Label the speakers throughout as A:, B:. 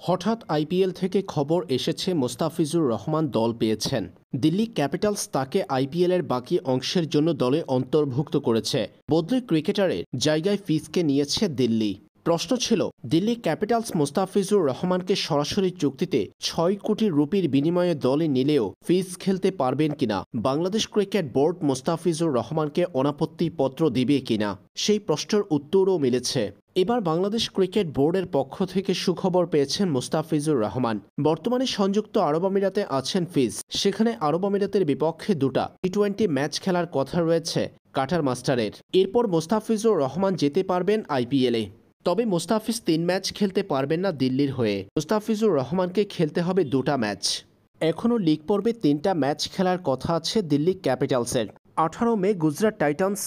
A: হঠাৎ আইপিএল থেকে খবর এসেছে মোস্তাফিজুর রহমান দল পেয়েছেন। দিল্লি ক্যাপিটালস তাকে আইপিএলের বাকি অংশের জন্য দলে অন্তর্ভুক্ত করেছে। বদলি ক্রিকেটারের জায়গায় ফিজকে নিয়েছে দিল্লি। প্রশ্ন ছিল, দিল্লি ক্যাপিটালস মোস্তাফিজুর রহমানকে সরাসরি চুক্তিতে ৬ কোটি রুপির বিনিময়ে দলে নিলেও ফিজ খেলতে পারবেন কিনা, বাংলাদেশ ক্রিকেট বোর্ড মোস্তাফিজুর রহমানকে অনাপত্তি পত্র দিবে কিনা, সেই প্রশ্নের উত্তরও মিলেছে। এবার বাংলাদেশ ক্রিকেট বোর্ডের পক্ষ থেকে সুখবর পেয়েছেন মোস্তাফিজুর রহমান। বর্তমানে সংযুক্ত আরব আমিরাতে আছেন ফিজ। সেখানে আরব আমিরাতের বিপক্ষে দুটা টি-20 ম্যাচ খেলার কথা রয়েছে কাটার মাস্টারের। এরপর মোস্তাফিজুর রহমান যেতে পারবেন আইপিএলে। তবে মোস্তাফিজ ৩ ম্যাচ খেলতে পারবেন না দিল্লির হয়ে। মোস্তাফিজুর রহমানকে খেলতে হবে 2টা ম্যাচ। এখনও লিগ পর্বে 3টা ম্যাচ খেলার কথা আছে দিল্লি ক্যাপিটালসের। 18 মে গুজরাট টাইটান্স,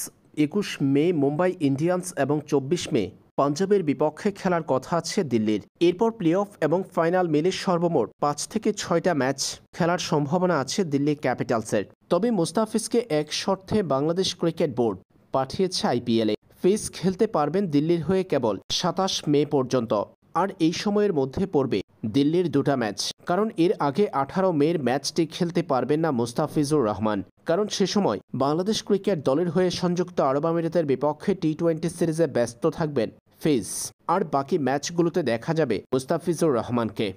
A: 21 মে মুম্বাই ইন্ডিয়ান্স এবং 24 মে পাঞ্জাবের বিপক্ষে খেলার কথা আছে দিল্লির। এরপর প্লে অফ এবং ফাইনাল মিলে সর্বমোট 5 থেকে 6টা ম্যাচ খেলার সম্ভাবনা আছে দিল্লি ক্যাপিটালসের। তবে মোস্তাফিজকে এক শর্তে বাংলাদেশ ক্রিকেট বোর্ড পাঠিয়েছে আইপিএলে। ফিজ খেলতে পারবেন দিল্লির হয়ে কেবল 27 মে পর্যন্ত। আর এই সময়ের মধ্যে পড়বে দিল্লির 2টা ম্যাচ। কারণ এর আগে 18 মের ম্যাচটি খেলতে পারবেন না মোস্তাফিজুর রহমান। কারণ সে সময় বাংলাদেশ ক্রিকেট দলের হয়ে সংযুক্ত আরব আমিরাতের বিপক্ষে টি-20 সিরিজে ব্যস্ত থাকবেন ফিজ। আর বাকি ম্যাচগুলোতে দেখা যাবে মোস্তাফিজুর রহমানকে।